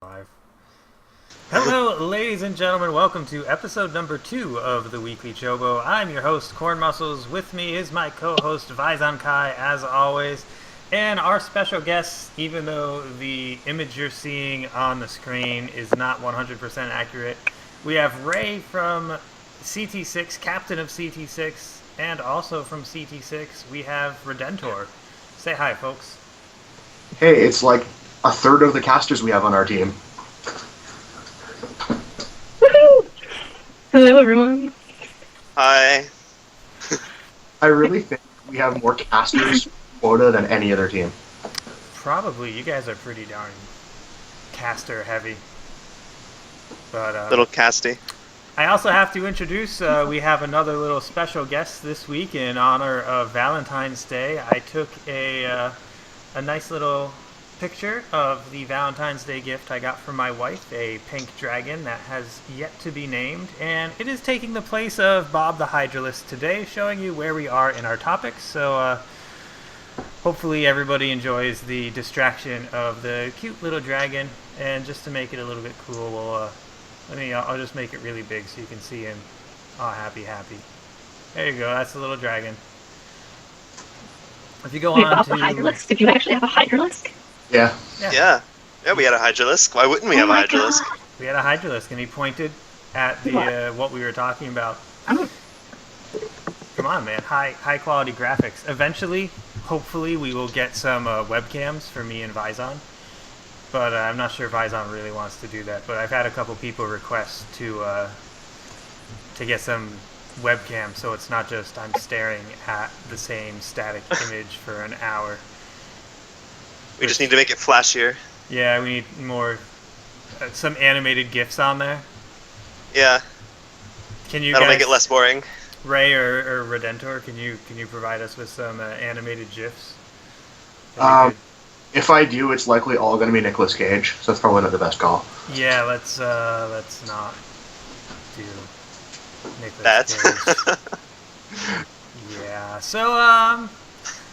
Five. Hello, ladies and gentlemen. Welcome to episode number 2 of the Weekly Chobo. I'm your host, Corn Muscles. With me is my co-host, Vaizan Kai, as always. And our special guest, even though the image you're seeing on the screen is not 100% accurate, we have Ray from CT6, captain of CT6, and also from CT6, we have Redentor. Say hi, folks. Hey, it's like a third of the casters we have on our team. Woohoo! Hello, everyone. Hi. I really think we have more casters quota than any other team. Probably. You guys are pretty darn caster heavy. But Little casty. I also have to introduce, we have another little special guest this week in honor of Valentine's Day. I took a nice little picture of the Valentine's Day gift I got from my wife, a pink dragon that has yet to be named, and it is taking the place of Bob the Hydralist today, showing you where we are in our topics. So hopefully everybody enjoys the distraction of the cute little dragon, and just to make it a little bit cool, I'll just make it really big so you can see him. Oh, happy. There you go, that's the little dragon. If you go Wait, on Bob to... the Hydralisk? Did you actually have a Hydralisk? Yeah. Yeah, we had a Hydralisk. Why wouldn't we have a Hydralisk? God. We had a Hydralisk, and he pointed at the what we were talking about. Oh. Come on, man. High quality graphics. Eventually, hopefully, we will get some webcams for me and Vaizan. But I'm not sure Vaizan really wants to do that. But I've had a couple people request to get some webcam, so it's not just I'm staring at the same static image for an hour. We just need to make it flashier. Yeah, we need more, some animated GIFs on there. Yeah, Can you that'll guys, make it less boring. Ray or Redentor, can you provide us with some animated GIFs? If I do, it's likely all going to be Nicolas Cage, so that's probably not the best call. Yeah, let's not do Nicolas That. Cage. Yeah. So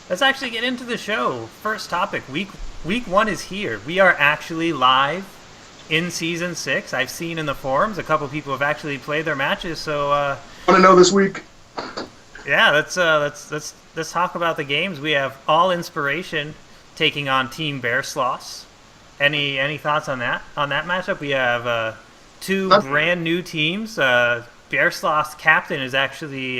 let's actually get into the show. First topic, week 1 is here. We are actually live in season 6. I've seen in the forums a couple people have actually played their matches. So Want to know this week? yeah, let's talk about the games. We have All Inspiration taking on Team Bear Sloss. Any thoughts on that matchup? We have two brand new teams. Bear Sloss captain is actually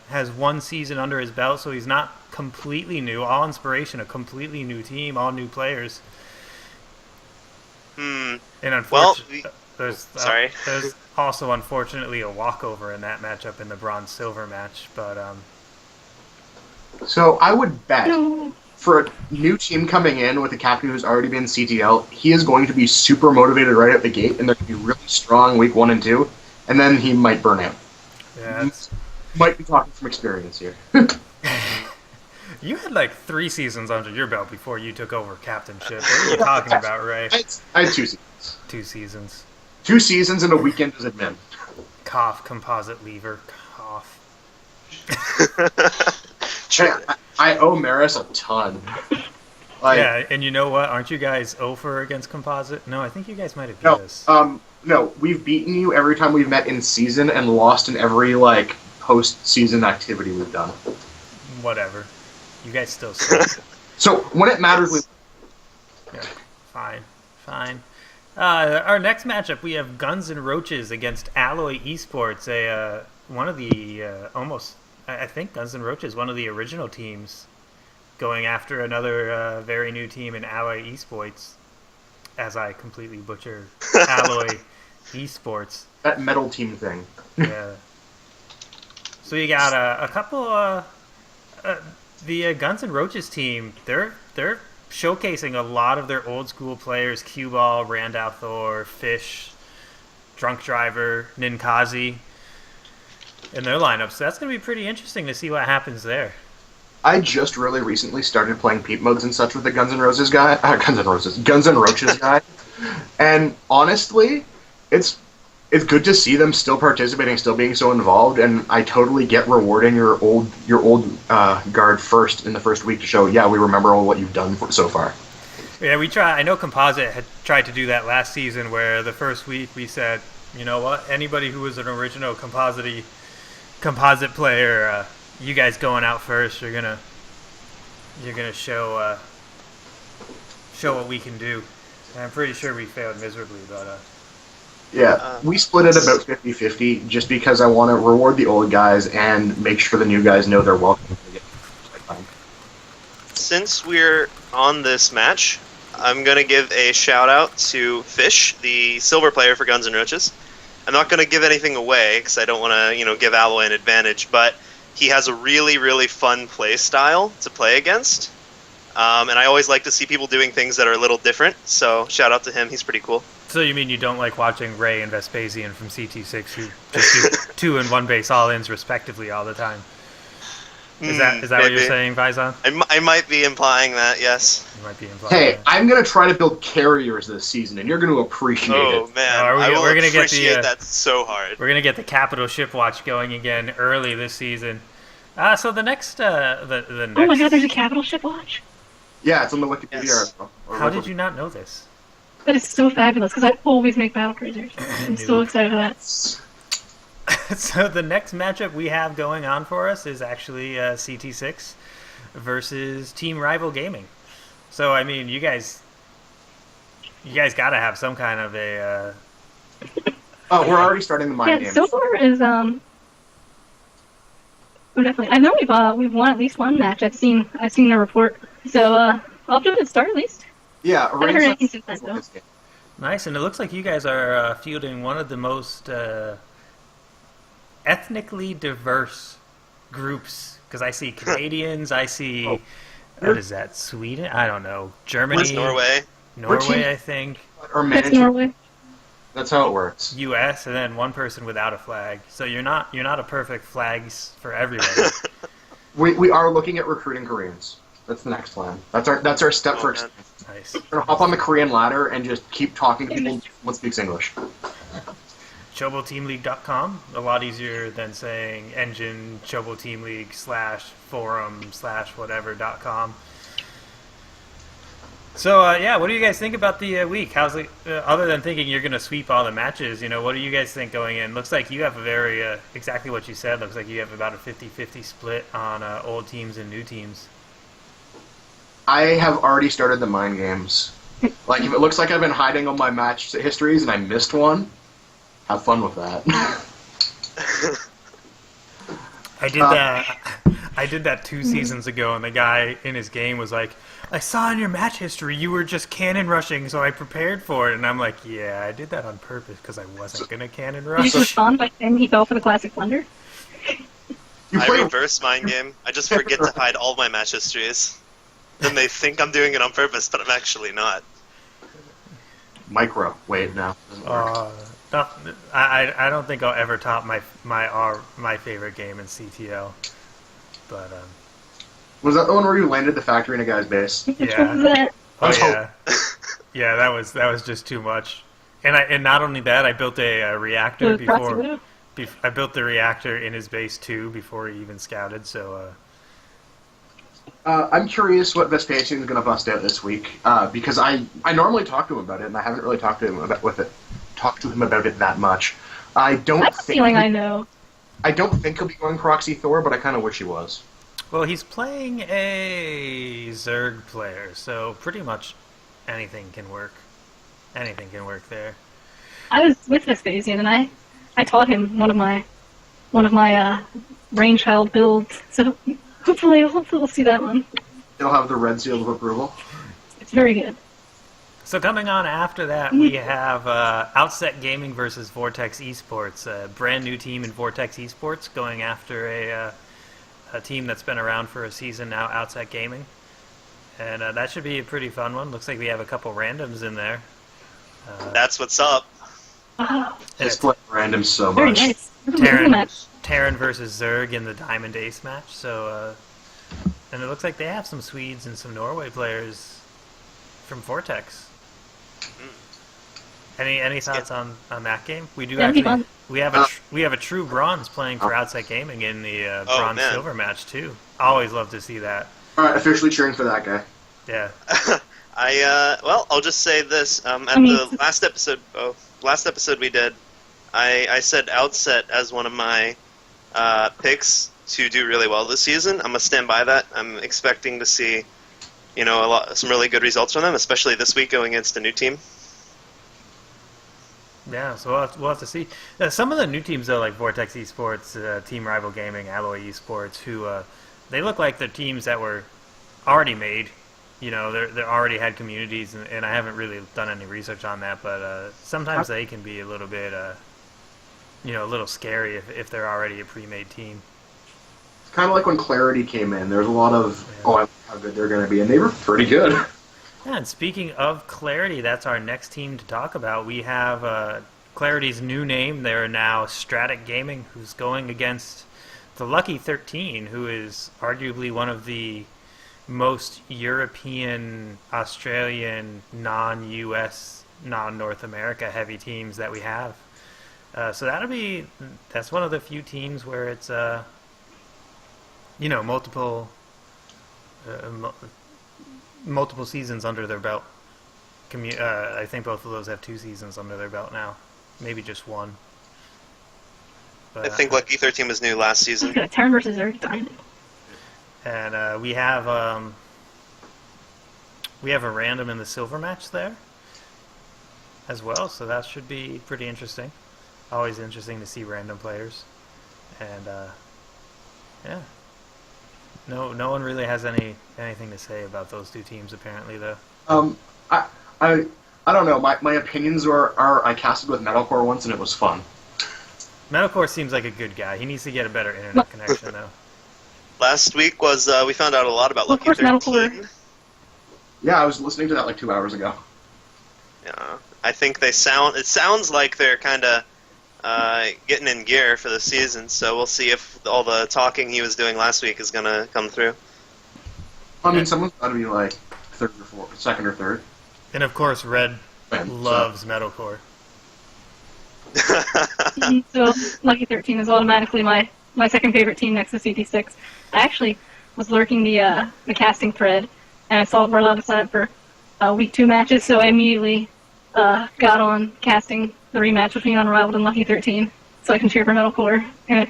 has 1 season under his belt, so he's not completely new. All Inspiration, a completely new team, all new players. And unfortunately, there's also unfortunately a walkover in that matchup in the bronze silver match. But So I would bet No. for a new team coming in with a captain who's already been CTL, he is going to be super motivated right out the gate, and they're going to be really strong week 1 and 2, and then he might burn out. yeah, Might be talking from experience here. you had like 3 seasons under your belt before you took over captainship. What are you talking about, Ray? I had 2 seasons. 2 seasons. 2 seasons and a weekend as admin. Cough, composite lever, cough. I owe Maris a ton. Like, Yeah, and you know what? Aren't you guys 0 for against composite? No, I think you guys might have beat no, us. no, we've beaten you every time we've met in season and lost in every post-season activity we've done. Whatever. You guys still suck. So when it matters, we Yeah, fine. Our next matchup, we have Guns and Roaches against Alloy Esports, one of the I think Guns and Roaches, one of the original teams, going after another very new team in Alloy Esports, as I completely butcher Alloy Esports. that metal team thing. Yeah. So you got a couple. The Guns and Roaches team, they're showcasing a lot of their old school players: Cue Ball, Randall Thor, Fish, Drunk Driver, Ninkazi, in their lineup. So that's going to be pretty interesting to see what happens there. I just really recently started playing peep modes and such with the Guns N' Roses guy. Guns N' Roaches guy. And honestly, it's good to see them still participating, still being so involved. And I totally get rewarding your old guard first in the first week to show, yeah, we remember all what you've done so far. Yeah, we try. I know Composite had tried to do that last season, where the first week we said, you know what, anybody who was an original composite player, you guys going out first. You're gonna show what we can do. And I'm pretty sure we failed miserably, but Yeah, we split it about 50-50 just because I want to reward the old guys and make sure the new guys know they're welcome. Since we're on this match, I'm gonna give a shout out to Fish, the silver player for Guns N' Roaches. I'm not gonna give anything away because I don't want to, give Alloy an advantage, but he has a really, really fun play style to play against. And I always like to see people doing things that are a little different, so shout out to him, he's pretty cool. so you mean you don't like watching Ray and Vespasian from CT6 who just do 2 and 1 base all-ins respectively all the time? Is that what Maybe. you're saying, Faison? I might be implying that, yes. You might be implying Hey, that. I'm going to try to build carriers this season, and you're going to appreciate Oh it. man, we're gonna get the, appreciate that so hard. We're gonna get the Capital Ship Watch going again early this season. So the next, the next. Oh my god, there's a capital ship watch. Yeah, it's on the Wikipedia Yes. article. How did you not know this? That is so fabulous because I always make battle cruisers. I'm so excited for that. So the next matchup we have going on for us is actually CT6 versus Team Rival Gaming. So I mean, you guys got to have some kind of a. Oh, we're already starting the mind game. So far is we're definitely. I know we've won at least one match. I've seen the report. So I'll give it a start at least. Yeah, I haven't heard anything since then, though. Nice, and it looks like you guys are fielding one of the most ethnically diverse groups. Because I see Canadians, I see what is that? Sweden? I don't know. Germany, Where's Norway? Norway, I think. Or That's managing. Norway. That's how it works. U.S. and then one person without a flag. So you're not a perfect flags for everybody. We are looking at recruiting Koreans. That's the next plan. That's our step for. man. Nice. We're gonna hop on the Korean ladder and just keep talking to people who speaks English. ChoboTeamLeague.com. A lot easier than saying engine Chobo Team League /forum/ whatever.com. So what do you guys think about the week? How's it? Other than thinking you're gonna sweep all the matches, what do you guys think going in? Looks like you have a very exactly what you said. Looks like you have about a 50-50 split on old teams and new teams. I have already started the mind games. Like, if it looks like I've been hiding all my match histories and I missed one, have fun with that. I did that 2 seasons ago, and the guy in his game was like, I saw in your match history you were just cannon rushing, so I prepared for it. And I'm like, yeah, I did that on purpose because I wasn't going to cannon Did rush. you respond by saying he fell for the classic blunder? You I play reverse mind game. I just forget to hide all my match histories. Then they think I'm doing it on purpose, but I'm actually not. micro. Wait, no. Doesn't work. I don't think I'll ever top my favorite game in CTL. But, Was that the one where you landed the factory in a guy's base? Which Yeah. one was that? oh Let's yeah. Yeah, that was just too much. And not only that, I built a reactor The Proxy before. Widow? I built the reactor in his base too before he even scouted. So I'm curious what Vespasian's going to bust out this week, because I normally talk to him about it, and I haven't really talked to him about it that much. I I have a feeling I know. I don't think he'll be going Proxy Thor, but I kind of wish he was. well, he's playing a Zerg player, so pretty much anything can work. Anything can work there. I was with Vespasian and I taught him one of my brainchild builds. So hopefully we'll see that one. He'll have the red seal of approval. It's very good. So coming on after that, we have Outset Gaming versus Vortex Esports, a brand new team in Vortex Esports going after a team that's been around for a season now, Outset Gaming. And that should be a pretty fun one. Looks like we have a couple randoms in there. That's what's up. Wow, And It's it's playing random so very much. nice. This is a Terran, match. Terran versus Zerg in the Diamond Ace match. So, and it looks like they have some Swedes and some Norway players from Vortex. Any thoughts on that game? We do That'd be actually fun. we have a true bronze playing for Outset Gaming in the bronze man. silver match too. Always love to see that. All right, officially cheering for that guy. Yeah. I'll just say this. At the last episode we did, I said Outset as one of my picks to do really well this season. I'm gonna stand by that. I'm expecting to see, some really good results from them, especially this week going against a new team. Yeah, so we'll have to see. Some of the new teams, though, like Vortex Esports, Team Rival Gaming, Alloy Esports, who they look like they're teams that were already made. They already had communities, and I haven't really done any research on that, but sometimes they can be a little bit, a little scary if they're already a pre-made team. It's kind of like when Clarity came in. There's a lot of, I like how good they're going to be, and they were pretty good. Yeah, and speaking of Clarity, that's our next team to talk about. We have Clarity's new name. They're now Stratic Gaming, who's going against the Lucky 13, who is arguably one of the most European, Australian, non-US, non-North America heavy teams that we have. So that's one of the few teams where it's multiple seasons under their belt. I think both of those have 2 seasons under their belt now, maybe just 1. But, I think Lucky 13 was new last season. Terran versus Earth Diamond. And we have a random in the silver match there as well, so that should be pretty interesting. Always interesting to see random players, and yeah, no one really has anything to say about those 2 teams apparently, though. I don't know. My opinions are I casted with Metalcore once and it was fun. Metalcore seems like a good guy. He needs to get a better internet connection though. Last week was we found out a lot about Lucky 13. Yeah, I was listening to that like 2 hours ago. Yeah, I think it sounds like they're kind of getting in gear for the season, so we'll see if all the talking he was doing last week is going to come through. I mean, someone's got to be like second or third. And of course, Red loves Metalcore. So Lucky 13 is automatically my second favorite team next to CT6. I actually was lurking the casting thread, and I saw we're allowed to sign up for week 2 matches, so I immediately got on casting the rematch between Unrivaled and Lucky 13, so I can cheer for Metalcore and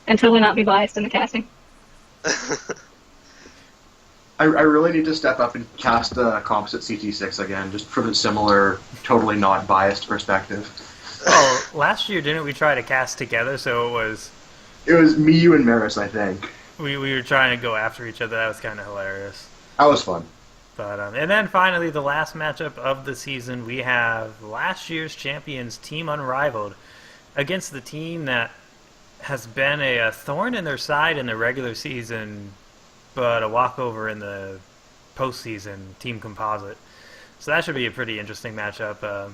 totally not be biased in the casting. I really need to step up and cast composite CT6 again, just for the similar, totally not biased perspective. Oh, last year didn't we try to cast together? So it was me, you, and Maris, I think. We were trying to go after each other. That was kind of hilarious. That was fun. But and then finally, the last matchup of the season, we have last year's champions, Team Unrivaled, against the team that has been a thorn in their side in the regular season, but a walkover in the postseason, Team Composite. So that should be a pretty interesting matchup.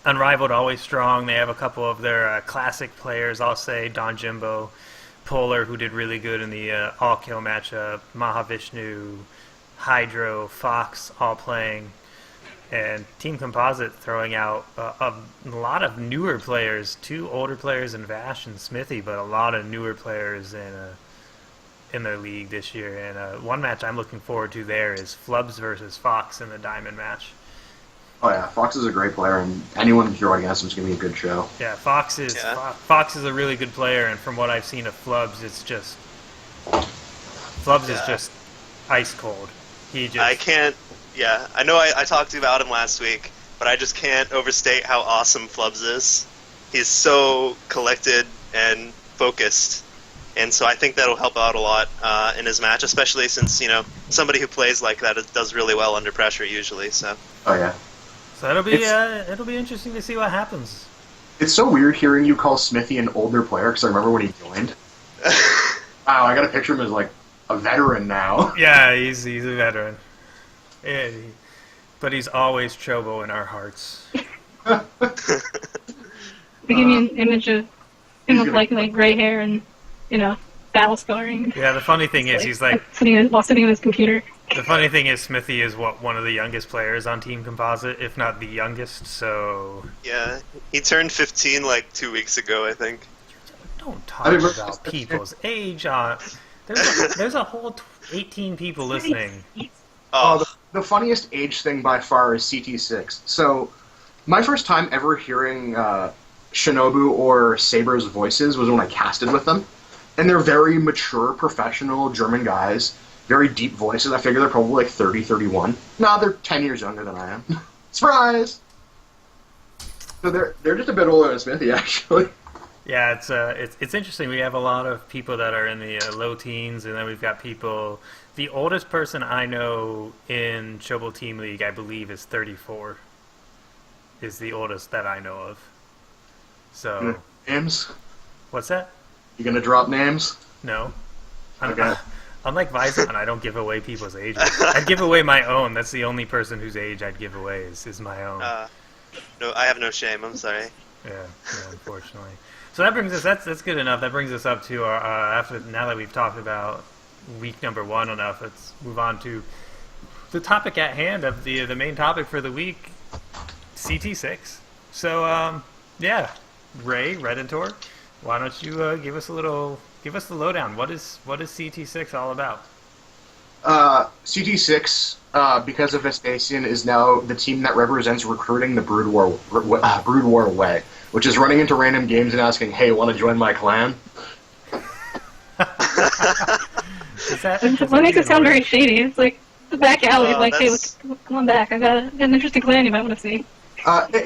Unrivaled, always strong. They have a couple of their classic players, I'll say, Don Jimbo, Polar, who did really good in the all-kill matchup, Mahavishnu, Hydro, Fox, all playing. And Team Composite throwing out a lot of newer players, 2 older players in Vash and Smithy, but a lot of newer players in their league this year. And one match I'm looking forward to there is Flubs versus Fox in the Diamond match. Oh yeah, Fox is a great player, and anyone throwing against him is going to be a good show. Yeah, Fox is a really good player, and from what I've seen of Flubs, it's just ice cold. I can't. Yeah, I know I talked about him last week, but I just can't overstate how awesome Flubs is. He's so collected and focused, and so I think that'll help out a lot in his match, especially since somebody who plays like that does really well under pressure usually. So. Oh yeah. So it'll be interesting to see what happens. It's so weird hearing you call Smithy an older player, because I remember when he joined. Wow, I got to picture him as like a veteran now. Yeah, he's a veteran. Yeah, but he's always Chobo in our hearts. They give me an image of him with like gray hair and battle scarring. Yeah, the funny thing is he's like while sitting on his computer. The funny thing is Smithy is one of the youngest players on Team Composite, if not the youngest. So yeah, he turned 15 like 2 weeks ago, I think. Don't talk about people's age on. There's a whole 18 people listening. Oh, The funniest age thing by far is CT6. So, my first time ever hearing Shinobu or Saber's voices was when I casted with them. And they're very mature, professional German guys. Very deep voices. I figure they're probably like 30, 31. No, they're 10 years younger than I am. Surprise! So they're just a bit older than Smithy, actually. Yeah, it's interesting. We have a lot of people that are in the low teens, and then we've got people. The oldest person I know in Chobo Team League, I believe, is 34. Is the oldest that I know of. So Names? what's that? You gonna drop names? No. Okay. Unlike Vizon, I don't give away people's ages. I'd give away my own. That's the only person whose age I'd give away is my own. no, I have no shame. I'm sorry. Yeah, unfortunately. So that brings us. That's good enough. That brings us up to our now that we've talked about week number 1 enough. Let's move on to the topic at hand of the main topic for the week, CT6. So yeah, Ray Redentor, why don't you give us the lowdown? What is CT6 all about? CT6, because of Vespasian, is now the team that represents recruiting the Brood War way, which is running into random games and asking, "Hey, want to join my clan?" What makes it sound very shady? It's like the back alley. Like, hey, come on back. I got an interesting clan you might want to see.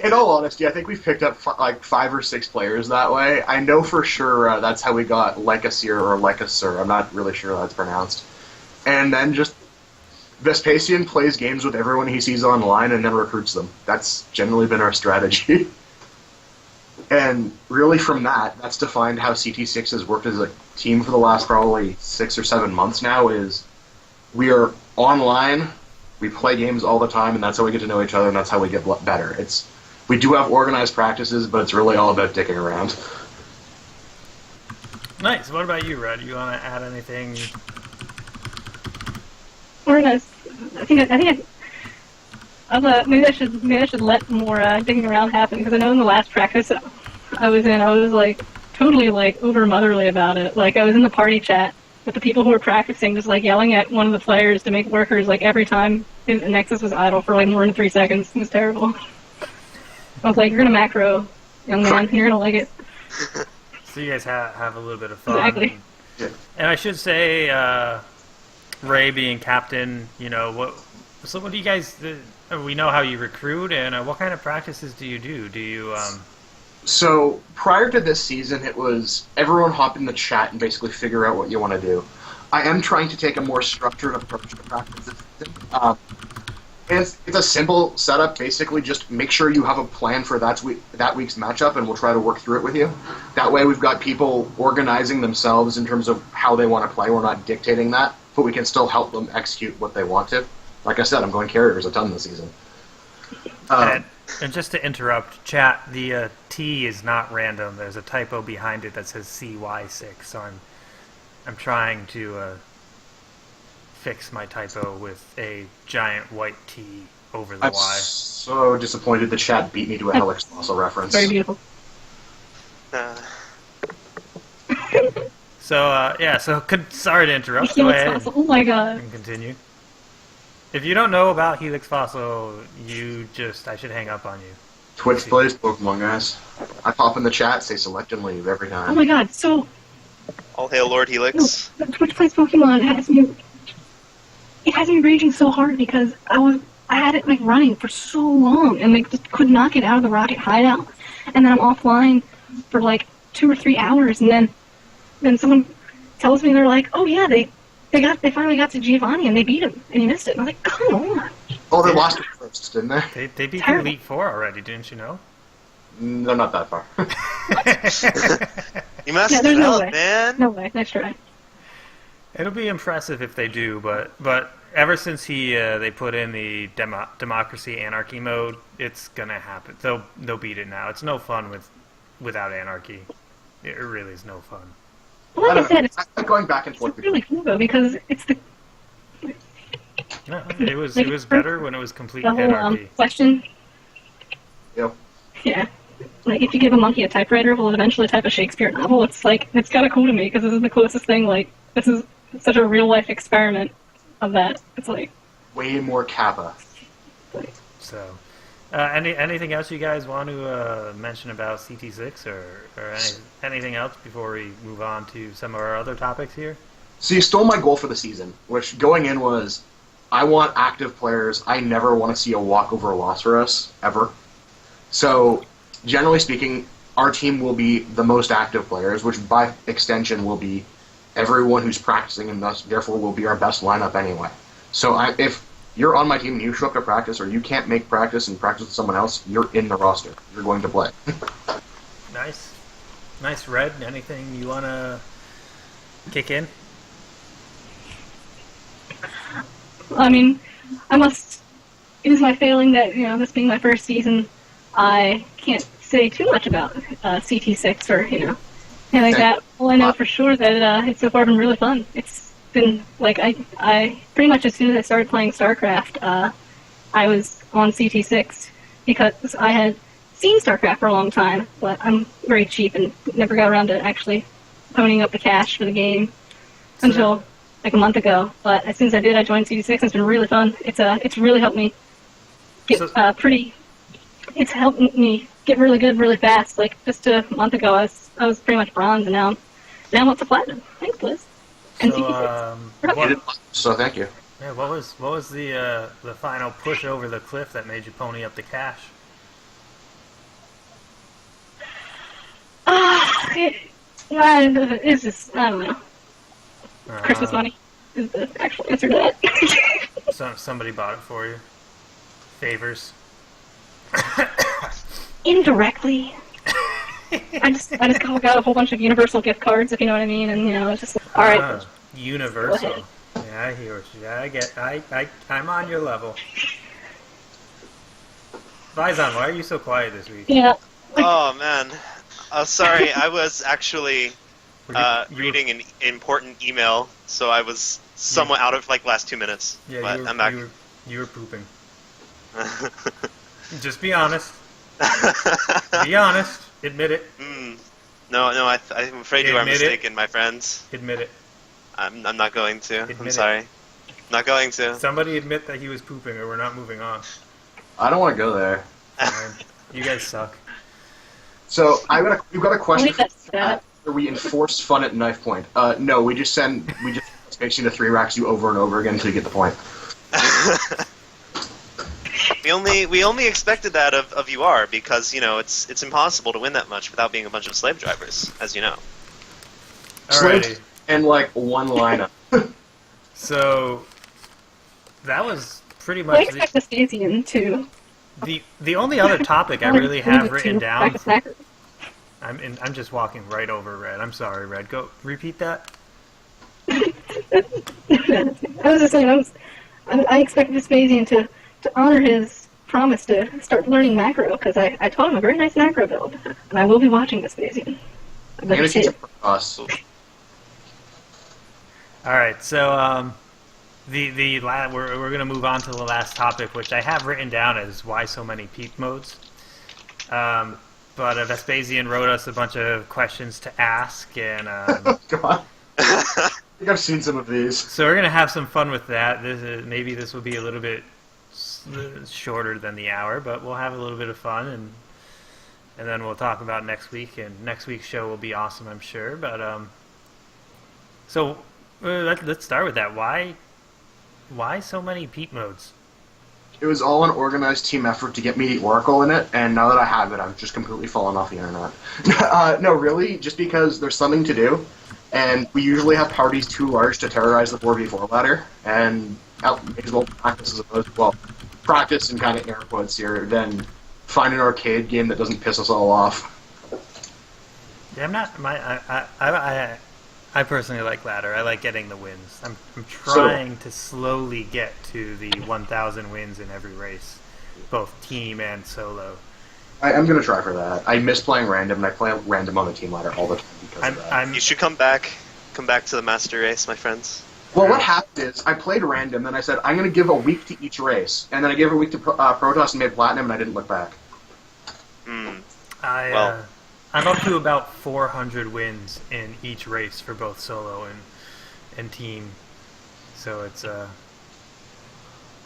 In all honesty, I think we've picked up like 5 or 6 players that way. I know for sure that's how we got Lycasir or Lycasir. I'm not really sure how that's pronounced. And then just Vespasian plays games with everyone he sees online and then recruits them. That's generally been our strategy. And really from that's defined how CT6 has worked as a team for the last probably 6 or 7 months now, is we are online, we play games all the time, and that's how we get to know each other, and that's how we get better. We do have organized practices, but it's really all about dicking around. Nice. What about you, Red? You want to add anything? Organized. Maybe I should let more digging around happen, because I know in the last practice I was in, I was like totally like over motherly about it. Like I was in the party chat with the people who were practicing, just like yelling at one of the players to make workers like every time the Nexus was idle for like more than 3 seconds. It was terrible. I was like, "You're gonna macro, young man. You're gonna like it." So you guys have a little bit of fun. Exactly. And I should say, Ray being captain, what do you guys? We know how you recruit, and what kind of practices do you do? Do you? So prior to this season, it was everyone hop in the chat and basically figure out what you want to do. I am trying to take a more structured approach to practice this season. It's a simple setup. Basically, just make sure you have a plan for that week's matchup, and we'll try to work through it with you. That way, we've got people organizing themselves in terms of how they want to play. We're not dictating that, but we can still help them execute what they want to. Like I said, I'm going carriers a ton this season. And just to interrupt, chat, the T is not random. There's a typo behind it that says CY6, so I'm trying to fix my typo with a giant white T over the I'm Y. so disappointed the chat beat me to a Helix Fossil reference. Very beautiful. Sorry to interrupt. Go Helix ahead Fossil. Oh my god. and continue. If you don't know about Helix Fossil, I should hang up on you. Twitch plays Pokemon, guys. I pop in the chat, say select and leave every time. Oh my god. So All hail Lord Helix. no, Twitch plays Pokemon it has me raging so hard because I had it like running for so long and like just could not get out of the Rocket hideout, and then I'm offline for like 2 or 3 hours, and then someone tells me they're like, "Oh yeah, they finally got to Giovanni and they beat him and he missed it." And I'm like, "Come on!" Oh, they lost it first, didn't they? They beat the Terrible. Elite Four already, didn't you know? No, not that far. You messed Yeah, it there's no up, way. man. No way. Nice try. It'll be impressive if they do, but ever since they put in the democracy anarchy mode, it's gonna happen. They'll beat it now. It's no fun without anarchy. It really is no fun. Well, like I said, it's I'm going back and forth. really cool though because it's the No, it was better when it was complete whole anarchy. question. Yep. Yeah. Like, if you give a monkey a typewriter, will it eventually type a Shakespeare novel? It's like, it's gotta cool to me, because this is the closest thing, like, this is such a real-life experiment of that. It's like, way more Kappa. So, anything else you guys want to mention about CT6 or anything else before we move on to some of our other topics here? So you stole my goal for the season, which going in was, I want active players. I never want to see a walkover loss for us, ever. So, generally speaking, our team will be the most active players, which by extension will be everyone who's practicing and thus, therefore will be our best lineup anyway. So if you're on my team and you show up to practice or you can't make practice and practice with someone else, you're in the roster. You're going to play. Nice. Nice, Red. Anything you want to kick in? I mean, it is my failing that, this being my first season, I can't say too much about CT6 or, anything like that. All I know for sure that it's so far been really fun. It's been, like, I pretty much as soon as I started playing StarCraft, I was on CT6 because I had seen StarCraft for a long time, but I'm very cheap and never got around to actually ponying up the cash for the game until like a month ago. But as soon as I did, I joined CT6 and it's been really fun. It's really helped me get it's helped me get really good really fast. Like just a month ago, I was pretty much bronze, and now I'm up to platinum. Thanks, Liz. And CT6. So thank you. Yeah, what was the final push over the cliff that made you pony up the cash? It's just, I don't know. Christmas money is the actual answer to that. Somebody bought it for you. Favors. Indirectly. I just got a whole bunch of Universal gift cards, if you know what I mean, and it's just all right. Universal. Yeah, I hear what you. I'm on your level. Faizan, why are you so quiet this week? Yeah. Oh man. Sorry, I was actually reading an important email, so I was somewhat out of last 2 minutes. Yeah, but I'm back. You were pooping. Just be honest. Be honest. Admit it. No, I'm afraid you are mistaken, my friends. Admit it. I'm not going to. Admit I'm sorry. it. Not going to. Somebody admit that he was pooping, or we're not moving on. I don't want to go there. You guys suck. So we've got a question. That. We enforce fun at knife point. No, we just space into 3 racks you over and over again until you get the point. We only expected that of UR because it's impossible to win that much without being a bunch of slave drivers, as you know. Alrighty. And one lineup. So that was pretty much I expect Vespasian to. The only other topic I really have written down. I'm just walking right over Red. I'm sorry, Red. Go repeat that. I was just saying, I expect Vespasian to honor his promise to start learning macro, because I taught him a very nice macro build, and I will be watching Vespasian. I'm gonna teach it for us. All right, so we're gonna move on to the last topic, which I have written down as why so many peep modes. But Vespasian wrote us a bunch of questions to ask, and God. I think I've seen some of these. So we're gonna have some fun with that. Maybe this will be a little bit shorter than the hour, but we'll have a little bit of fun, and then we'll talk about next week. And next week's show will be awesome, I'm sure. But so let's start with that. Why so many peep modes? It was all an organized team effort to get me the Oracle in it, and now that I have it, I've just completely fallen off the internet. No, really, just because there's something to do, and we usually have parties too large to terrorize the 4v4 ladder, and may as well practice as opposed to, practice in kind of air quotes here, then find an arcade game that doesn't piss us all off. Yeah, I personally like ladder. I like getting the wins. I'm trying to slowly get to the 1,000 wins in every race, both team and solo. I'm going to try for that. I miss playing random, and I play random on the team ladder all the time because of that. You should come back to the master race, my friends. Well, what happened is, I played random, then I said, I'm going to give a week to each race, and then I gave a week to Protoss and made Platinum, and I didn't look back. I'm up to about 400 wins in each race for both solo and team. So it's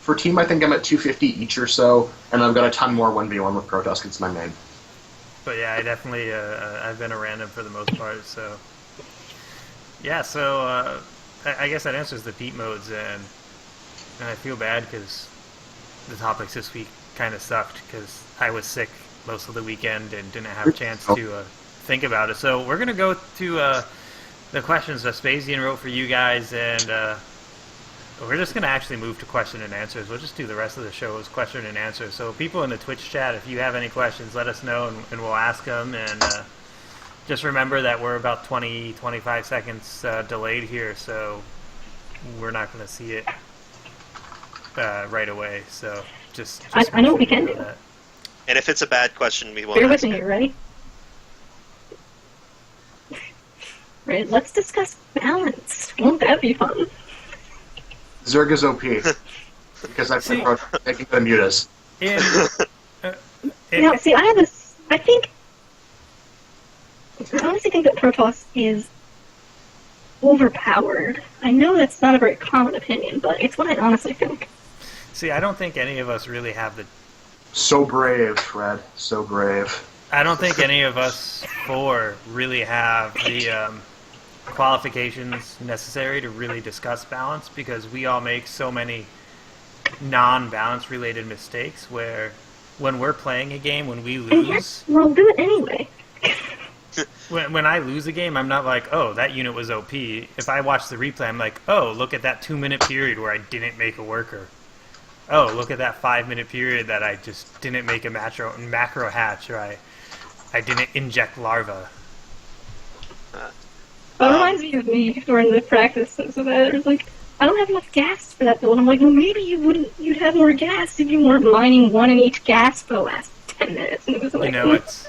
For team, I think I'm at 250 each or so, and I've got a ton more 1v1 with Protoss. It's my main. But yeah, I definitely I've been a random for the most part. So yeah, so I guess that answers the peep modes, and I feel bad because the topics this week kind of sucked because I was sick most of the weekend and didn't have a chance to think about it. So we're gonna go to the questions Vespasian wrote for you guys, and we're just gonna actually move to question and answers. We'll just do the rest of the show as question and answers. So people in the Twitch chat, if you have any questions, let us know and we'll ask them. And just remember that we're about 20-25 seconds delayed here, so we're not gonna see it right away. So just I know what we can do. that. And if it's a bad question, we won't Bear with ask me, it. you ready? Right, let's discuss balance. Won't that be fun? Zerg is OP. Because I See- think they can unmute us. In, Now, see, I have this. I honestly think that Protoss is overpowered. I know that's not a very common opinion, but it's what I honestly think. see, I don't think any of us really have the. So brave, Fred. So brave. I don't think any of us four really have the qualifications necessary to really discuss balance because we all make so many non-balance related mistakes where when we're playing a game, when we And yet, lose, we'll do it anyway. when I lose a game, I'm not like, oh, that unit was OP. If I watch the replay, I'm like, oh, look at that 2-minute period where I didn't make a worker. Oh, look at that 5-minute period that I just didn't make a macro hatch, or I didn't inject larva. It reminds me of me during the practice of that. It was like, I don't have enough gas for that build. I'm like, well, maybe you'd have more gas if you weren't mining one in each gas for the last 10 minutes. And it was like, You know, it's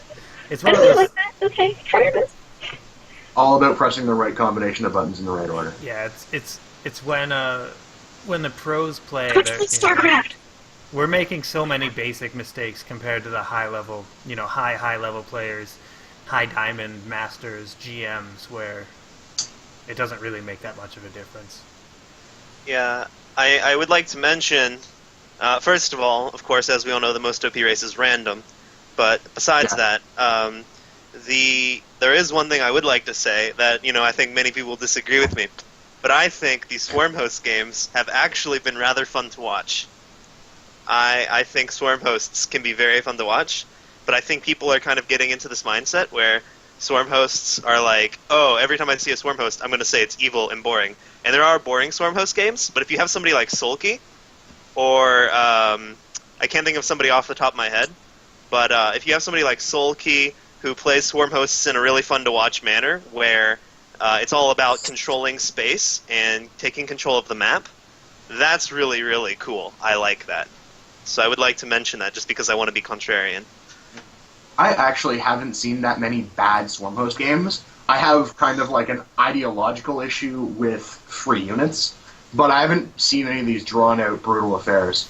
I one of don't feel those. like that. Okay, try your best. All about pressing the right combination of buttons in the right order. Yeah, it's when the pros play. Let's they're- play you know, StarCraft. we're making so many basic mistakes compared to the high level, high level players, high diamond masters, GMs, where it doesn't really make that much of a difference. Yeah, I would like to mention, first of all, of course, as we all know, the most OP race is random. But besides that, there is one thing I would like to say that, I think many people disagree with me. But I think these Swarm Host games have actually been rather fun to watch. I think Swarm Hosts can be very fun to watch, but I think people are kind of getting into this mindset where Swarm Hosts are like, oh, every time I see a Swarm Host, I'm going to say it's evil and boring. And there are boring Swarm Host games, but if you have somebody like Sulky, or I can't think of somebody off the top of my head, but if you have somebody like Sulky who plays Swarm Hosts in a really fun to watch manner, where it's all about controlling space and taking control of the map, that's really, really cool. I like that. So I would like to mention that just because I want to be contrarian. I actually haven't seen that many bad Swarmhost games. I have kind of like an ideological issue with free units, but I haven't seen any of these drawn-out brutal affairs.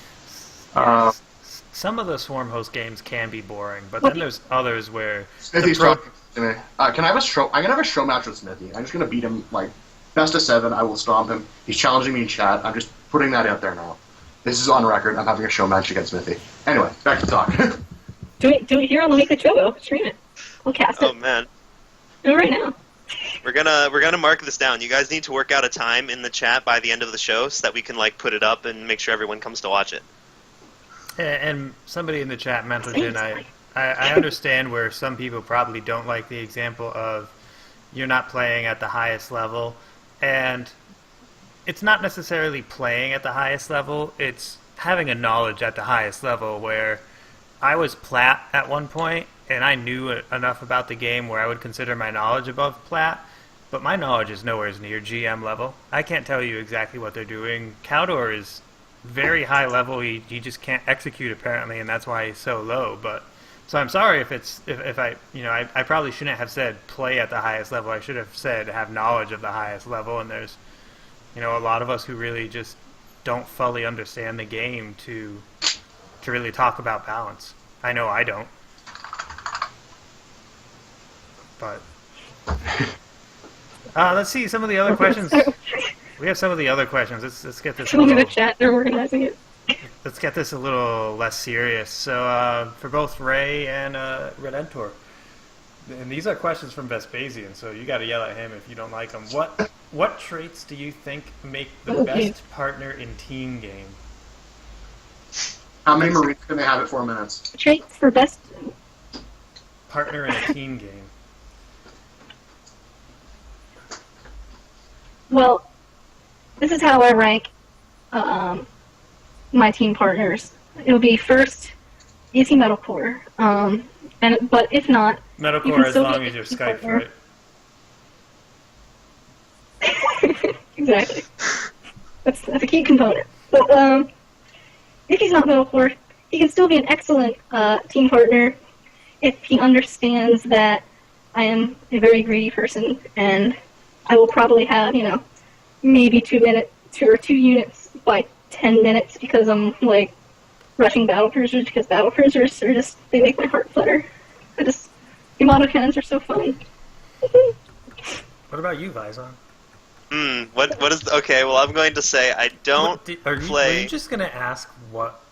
Some of the Swarm Host games can be boring, but then there's others where Smithy's the pro- talking to me. Can I have a show? I'm gonna have a show match with Smithy. I'm just gonna beat him like best of 7. I will stomp him. He's challenging me in chat. I'm just putting that out there now. This is on record. I'm having a show match against Smithy. Anyway, back to talk. Do it here on the week of Chobo. Stream it. We'll cast Oh it. man, Do it right now. we're gonna mark this down. You guys need to work out a time in the chat by the end of the show so that we can put it up and make sure everyone comes to watch it. and somebody in the chat mentioned, Thanks. I understand where some people probably don't like the example of you're not playing at the highest level, and it's not necessarily playing at the highest level, it's having a knowledge at the highest level where I was plat at one point, and I knew enough about the game where I would consider my knowledge above plat, but my knowledge is nowhere near GM level. I can't tell you exactly what they're doing. Caldor is very high level. He just can't execute apparently, and that's why he's so low. But so I'm sorry if I probably shouldn't have said play at the highest level. I should have said have knowledge of the highest level. And there's a lot of us who really just don't fully understand the game to really talk about balance. I know I don't. But let's see some of the other questions. We have some of the other questions. Let's get this. Show me the chat. They're organizing it. let's get this a little less serious. So for both Ray and Redentor, and these are questions from Vespasian, so you got to yell at him if you don't like them. What traits do you think make the Okay. best partner in team game? How many Marines can they have at 4 minutes? Traits for best. Partner in a team game. Well, this is how I rank my team partners. It'll be first, is he metalcore? But if not, you can Metalcore as still long be as a you're team Skyped, partner. right? Exactly. That's a key component. But if he's not metalcore, he can still be an excellent team partner if he understands that I am a very greedy person and I will probably have, maybe 2 units by 10 minutes because I'm like rushing battle cruisers because battle cruisers are just, they make my heart flutter. The autocannons are so fun. What about you, Vizon? What is okay? Well, I'm going to say I don't Were play. you just gonna ask what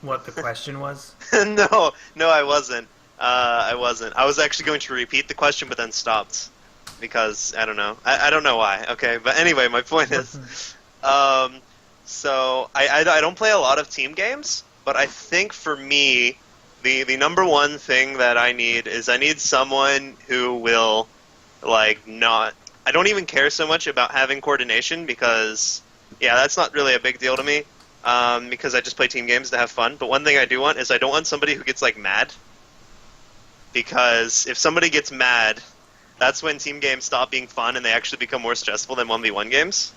the question was? No, I wasn't. I wasn't. I was actually going to repeat the question, but then stopped because I don't know. I don't know why. Okay, but anyway, my point is, so I don't play a lot of team games, but I think for me, the number one thing that I need is I need someone who will like not. I don't even care so much about having coordination because yeah, that's not really a big deal to me. Because I just play team games to have fun. But one thing I do want is I don't want somebody who gets like mad. Because if somebody gets mad, that's when team games stop being fun and they actually become more stressful than 1v1 games.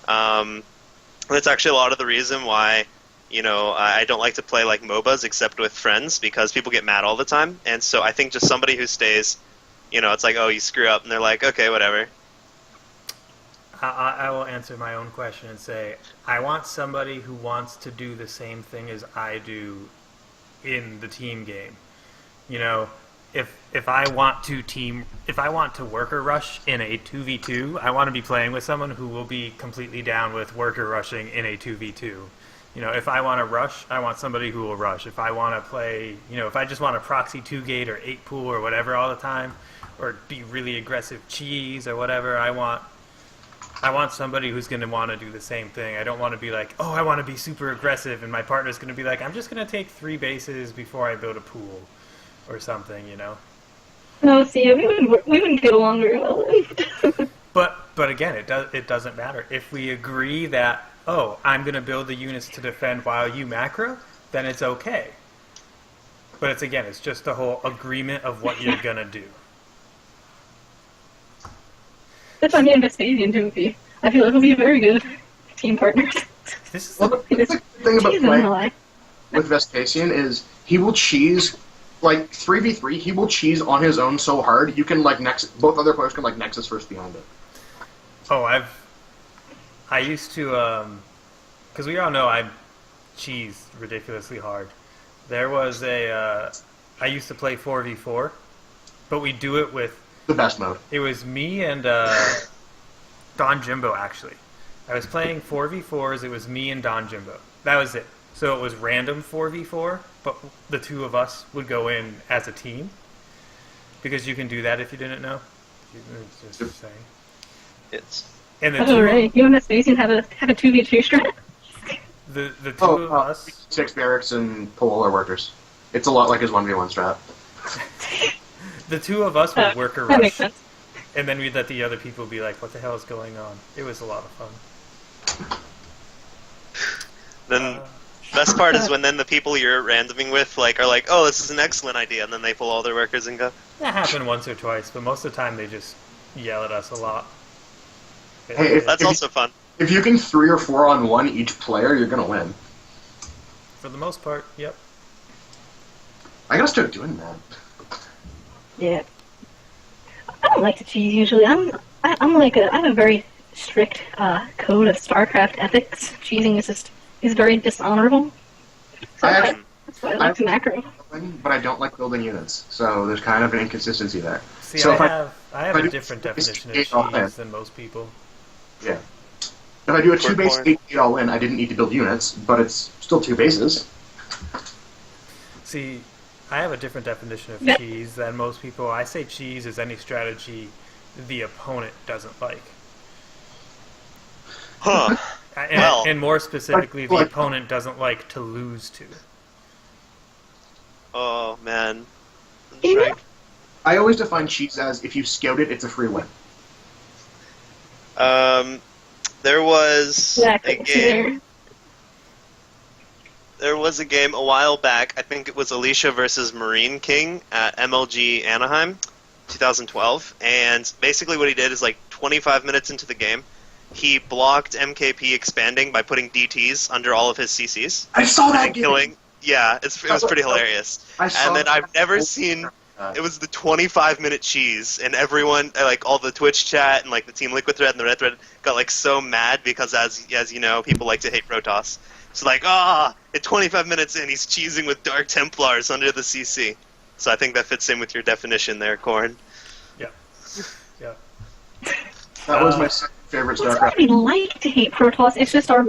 That's actually a lot of the reason why, I don't like to play like MOBAs except with friends because people get mad all the time. And so I think just somebody who stays, it's like, oh, you screw up, and they're like, okay, whatever. I will answer my own question and say I want somebody who wants to do the same thing as I do in the team game. If I want to worker rush in a 2v2, I want to be playing with someone who will be completely down with worker rushing in a 2v2. If I want to rush, I want somebody who will rush. If I want to play, if I just want to proxy 2-gate or 8-pool or whatever all the time, or be really aggressive cheese or whatever, I want somebody who's going to want to do the same thing. I don't want to be like, oh, I want to be super aggressive, and my partner's going to be like, I'm just going to take 3 bases before I build a pool, or something, No, see, we wouldn't get along very well. But again, it doesn't matter if we agree that I'm going to build the units to defend while you macro, then it's okay. But it's just the whole agreement of what you're going to do. That's why me and Vespasian do be. I feel like we'll be very good team partners. This is Well, the thing about Cheese in playing lie. with Vespasian is he will cheese, like 3v3, he will cheese on his own so hard, you can like both other players can like Nexus first behind it. I used to, because we all know I cheese ridiculously hard. There was I used to play 4v4, but we do it with, The best mode. it was me and Don Jimbo, actually. I was playing 4v4s, it was me and Don Jimbo. That was it. So it was random 4v4, but the two of us would go in as a team. Because you can do that if you didn't know. Just saying. It's And the Oh, two, right. You and Vespasian have a 2v2 strat? the two of us, 6 barracks and pole are workers. It's a lot like his 1v1 strat. the two of us would work a That makes rush. sense. And then we'd let the other people be like, what the hell is going on? It was a lot of fun. then best part is when then the people you're randoming with are like, oh, this is an excellent idea, and then they pull all their workers and go. That happened once or twice, but most of the time they just yell at us a lot. Hey, That's also fun. If you can 3 or 4 on 1 each player, you're gonna win. For the most part, yep. I gotta start doing that. Yeah. I don't like to cheese usually. I have a very strict code of StarCraft ethics. Cheesing is very dishonorable. So I that's why I like to macro. but I don't like building units, so there's kind of an inconsistency there. See, So if I have if I a do different this definition of gate, I'll win. cheese than most people. Yeah. If I do a For 2 base corn. 8 all in, I didn't need to build units, but it's still 2 bases. See, I have a different definition of Yeah. cheese than most people. I say cheese is any strategy the opponent doesn't like. Huh. And, Well. and more specifically, the Like- opponent doesn't like to lose to. Oh man. I'm You know- trying- I always define cheese as if you scout it, it's a free win. There was Exactly. a So game. There was a game a while back. I think it was Alicia versus Marine King at MLG Anaheim, 2012. And basically, what he did is like 25 minutes into the game, he blocked MKP expanding by putting DTs under all of his CCs I saw that and game! killing. Yeah, it was pretty hilarious. I saw And then that. I've never seen. It was the 25-minute cheese, and everyone, like all the Twitch chat and like the Team Liquid thread and the Red thread, got like so mad because, as you know, people like to hate Protoss. So like, at 25 minutes in, he's cheesing with Dark Templars under the CC. So I think that fits in with your definition there, Corn. Yeah. Yeah. That was my second favorite It's StarCraft. not we like to hate Protoss. It's just our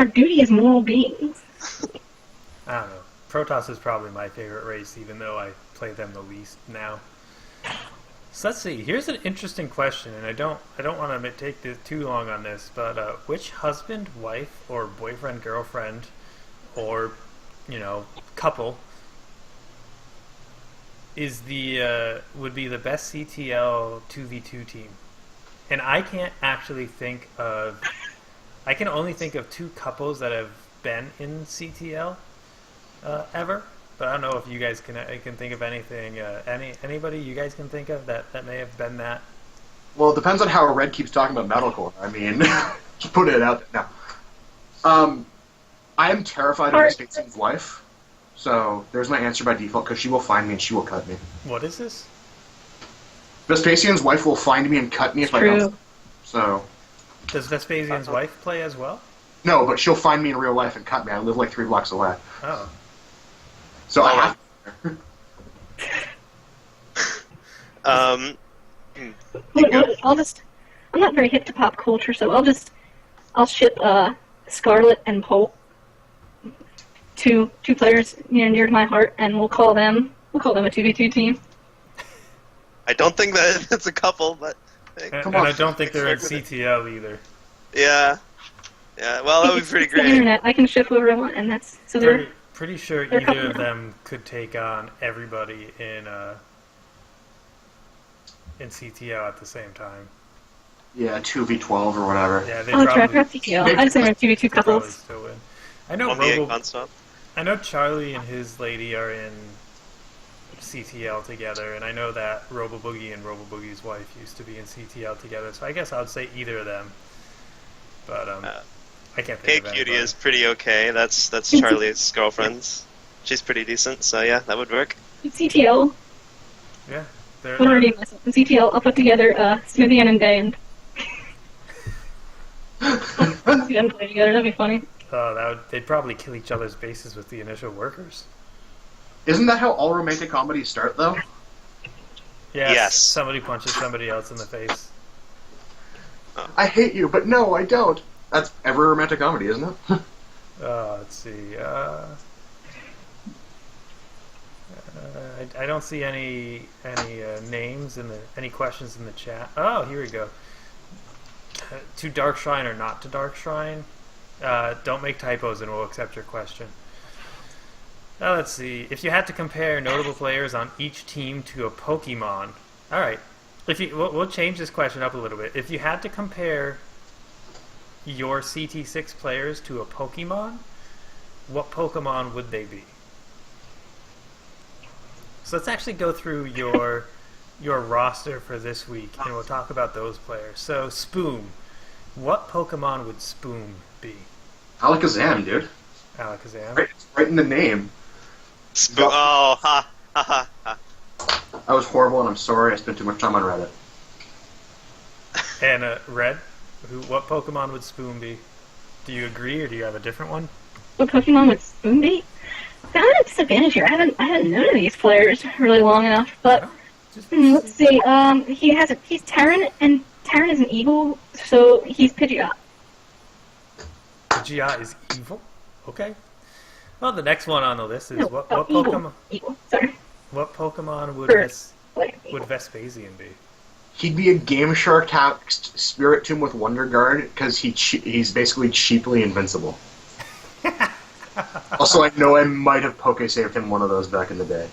duty as moral beings. I don't know. Protoss is probably my favorite race, even though I play them the least now. So let's see. Here's an interesting question, and I don't want to take too long on this, but which husband, wife, or boyfriend, girlfriend, or couple is would be the best CTL 2v2 team? And I can't actually think of. I can only think of 2 couples that have been in CTL ever. But I don't know if you guys can think of anything. Anybody you guys can think of that may have been that. Well, it depends on how Red keeps talking about metalcore. I mean, just put it out there. Now, I am terrified of Vespasian's wife, so there's my answer by default, because she will find me and she will cut me. What is this? Vespasian's wife will find me and cut me if I True. don't. So, Does Vespasian's wife play as well? no, but she'll find me in real life and cut me. I live like 3 blocks away. Oh. So I have I'm not very hip to pop culture, so I'll ship Scarlet and Pope, two players near and dear to my heart, and we'll call them a 2v2 team. I don't think that it's a couple, but And I don't think they're in CTL either. yeah. Well, that would be pretty It's the great. internet. I can ship whoever I want, and that's so they're. Pretty sure they're either of couple. them could take on everybody in CTL at the same time. Yeah, 2v12 or whatever. Yeah, they Oh, that's right. I probably, forgot CTL. I just think we're 2v2 they'd probably couples. still win. I know 1v8 non-stop. I know Charlie and his lady are in CTL together, and I know that Robo Boogie and Robo Boogie's wife used to be in CTL together. So I guess I would say either of them. But I can't Hey think of Cutie anybody. is pretty okay. That's Charlie's girlfriend. She's pretty decent, so yeah, that would work. In CTL, Yeah, they're, what do I name myself? In CTL, I'll put together Smoothie and Band. See them play together. That'd be funny. they'd probably kill each other's bases with the initial workers. Isn't that how all romantic comedies start, though? Yeah, Yes. somebody punches somebody else in the face. I hate you, but no, I don't. That's every romantic comedy, isn't it? Let's see. I don't see any names any questions in the chat. Oh, here we go. To Dark Shrine or not to Dark Shrine? Don't make typos and we'll accept your question. Let's see. If you had to compare notable players on each team to a Pokemon, all right. We'll change this question up a little bit. If you had to compare your CT6 players to a Pokemon, what Pokemon would they be? So let's actually go through your roster for this week, and we'll talk about those players. So Spoom, what Pokemon would Spoom be? Alakazam, dude. Alakazam. Right, it's right in the name. Oh, ha, ha, ha, ha. I was horrible, and I'm sorry. I spent too much time on Reddit. And Red, what Pokemon would Spoom be? Do you agree, or do you have a different one? What Pokemon would Spoon be? I'm at a disadvantage here. I haven't known these players really long enough, but let's see. He's Terran, and Terran is an eagle, so he's Pidgeot. Pidgeot is evil. Okay. Well, the next one on the list is No, what evil. Pokemon? Evil. Sorry. What Pokemon would Bird. would Vespasian be? He'd be a Game Shark taxed Spirit Tomb with Wonder Guard because he's basically cheaply invincible. Also, I know I might have Poke saved him one of those back in the day.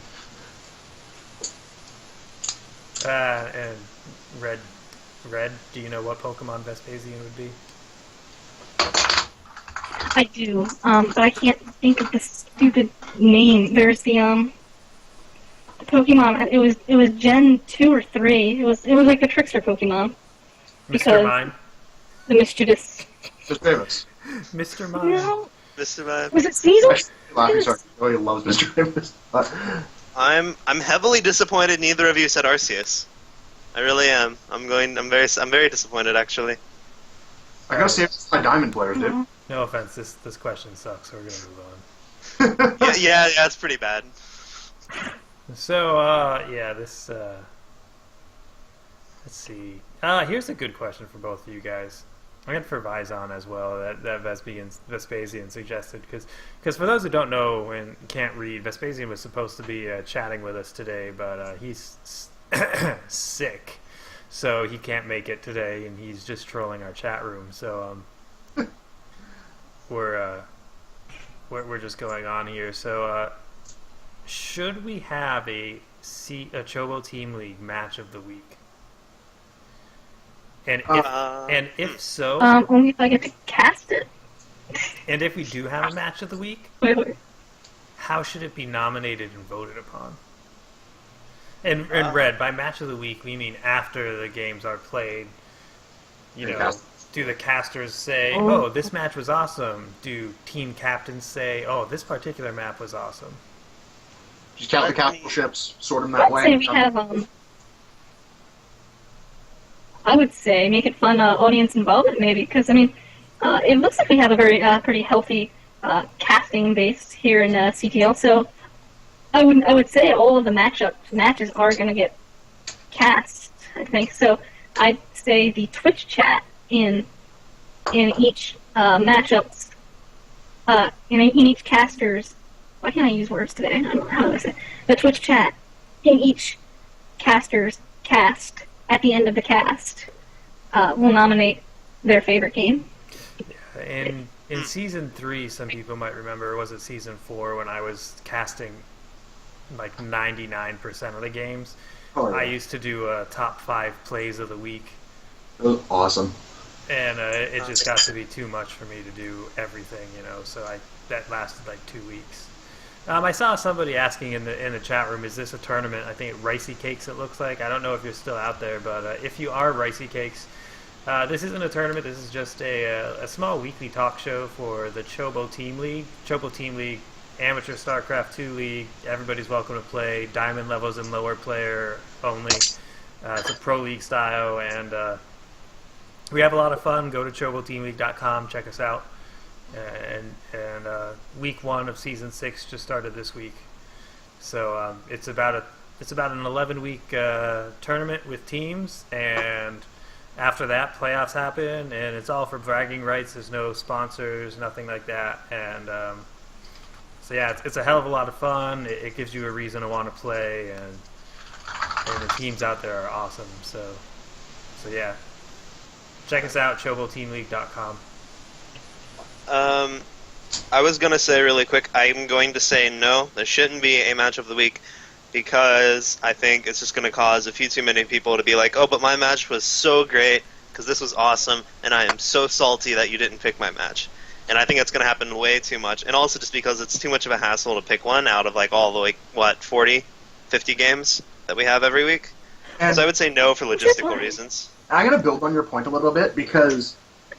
And Red, do you know what Pokemon Vespasian would be? I do, but I can't think of the stupid name. There's the Pokemon. It was Gen 2 or 3. It was like the trickster Pokemon. Mr. Because Mime? The mischievous. Just famous. Mr. Mime. No. Mr. Mime. Was it Sneasel? Laughing, sorry. Oh, he loves Mr. Famous. I'm heavily disappointed neither of you said Arceus. I really am. I'm very disappointed actually. I gotta save my diamond players, dude. No. No offense, this question sucks, so we're gonna move on. Yeah, it's pretty bad. So, this, let's see. Here's a good question for both of you guys. I'm going for Vizon as well, that Vespasian suggested, because for those who don't know and can't read, Vespasian was supposed to be chatting with us today, but he's sick, so he can't make it today, and he's just trolling our chat room, so, we're just going on here, so, should we have a Chobo Team League match of the week? And if so, Only if I get to cast it. and if we do have a match of the week, Wait. how should it be nominated and voted upon? And Red, by match of the week, we mean after the games are played. You know, do the casters say, "Oh, this match was awesome"? Do team captains say, "Oh, this particular map was awesome"? Just count the capital ships, sort them that Let's say way. we have I would say make it fun audience involvement maybe, because I mean, it looks like we have a very pretty healthy casting base here in CTL. So I would say all of the matches are going to get cast. I think so. I'd say the Twitch chat in each matchups in each casters. Why can't I use words today? I don't know how do I say it. The Twitch chat in each caster's cast at the end of the cast will nominate their favorite game. In season 3, some people might remember, or was it season 4, when I was casting like 99% of the games? Oh, yeah. I used to do a top 5 plays of the week, It was awesome. and it just got to be too much for me to do everything, so that lasted like 2 weeks. I saw somebody asking in the chat room, is this a tournament? I think Ricey Cakes it looks like. I don't know if you're still out there, but if you are Ricey Cakes, this isn't a tournament. This is just a small weekly talk show for the Chobo Team League. Chobo Team League, Amateur StarCraft 2 League. Everybody's welcome to play. Diamond levels and lower player only. It's a pro league style, and we have a lot of fun. Go to choboteamleague.com. Check us out. And week 1 of season 6 just started this week, so it's about an 11-week tournament with teams, and after that playoffs happen, and it's all for bragging rights. There's no sponsors, nothing like that, and so yeah, it's a hell of a lot of fun. It gives you a reason to want to play, and the teams out there are awesome. So yeah, check us out, choboteamleague.com. I was gonna say really quick, I'm going to say no, there shouldn't be a match of the week, because I think it's just gonna cause a few too many people to be like, oh, but my match was so great, because this was awesome, and I am so salty that you didn't pick my match. And I think that's gonna happen way too much, and also just because it's too much of a hassle to pick one out of like all the 40, 50 games that we have every week. And So I would say no for logistical reasons. I'm gonna build on your point a little bit because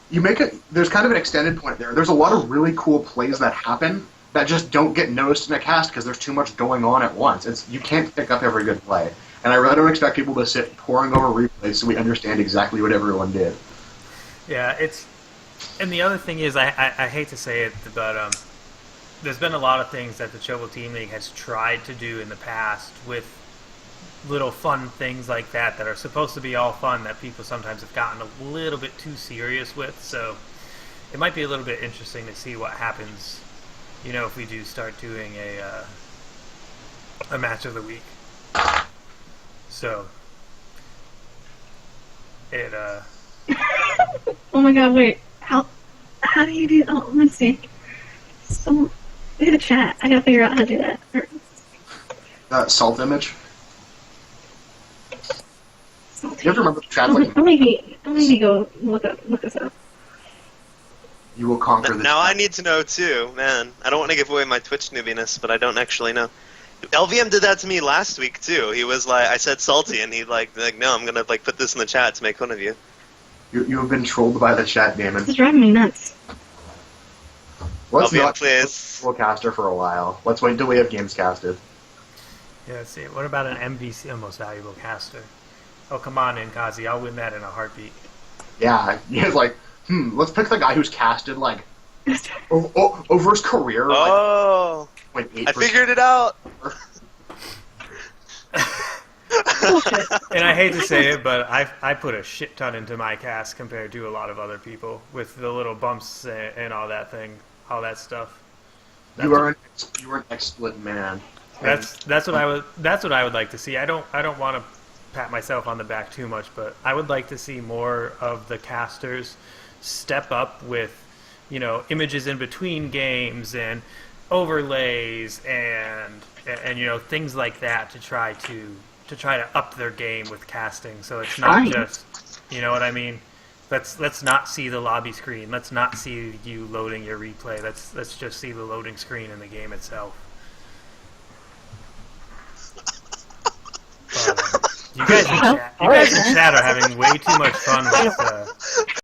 there's kind of an extended point there. There's a lot of really cool plays that happen that just don't get noticed in a cast because there's too much going on at once. You can't pick up every good play. And I really don't expect people to sit pouring over replays so we understand exactly what everyone did. Yeah, and the other thing is, I hate to say it, but there's been a lot of things that the Chobo Team League has tried to do in the past with little fun things like that are supposed to be all fun that people sometimes have gotten a little bit too serious with. So it might be a little bit interesting to see what happens, if we do start doing a match of the week. So it Oh my god, wait. How do you do? Oh, let's see. So, look at the chat. I gotta figure out how to do that. Salt image. Salty. You have to remember the chat's Don't like, make me go look this up. you will conquer this. Now I need to know too, man. I don't want to give away my Twitch newbiness, but I don't actually know. LVM did that to me last week too. He was like, I said salty, and he like no, I'm gonna like put this in the chat to make fun of you. You have been trolled by the chat, Damon. This is driving me nuts. Let's LVM, not please. we'll caster for a while. Let's wait until we have games casted. Yeah, let's see. What about an MVC, most valuable caster? Oh, come on in, Kazi. I'll win that in a heartbeat. Yeah, he's like, let's pick the guy who's casted like over his career. Oh, like I figured it out. Bullshit. And I hate to say it, but I put a shit ton into my cast compared to a lot of other people with the little bumps and all that stuff. You are an excellent man. That's what I would like to see. I don't want to pat myself on the back too much, but I would like to see more of the casters step up with, images in between games and overlays and things like that to try to up their game with casting. So it's not Fine. just, you know what I mean? Let's not see the lobby screen. Let's not see you loading your replay. Let's just see the loading screen in the game itself. But, you guys in chat are having way too much fun with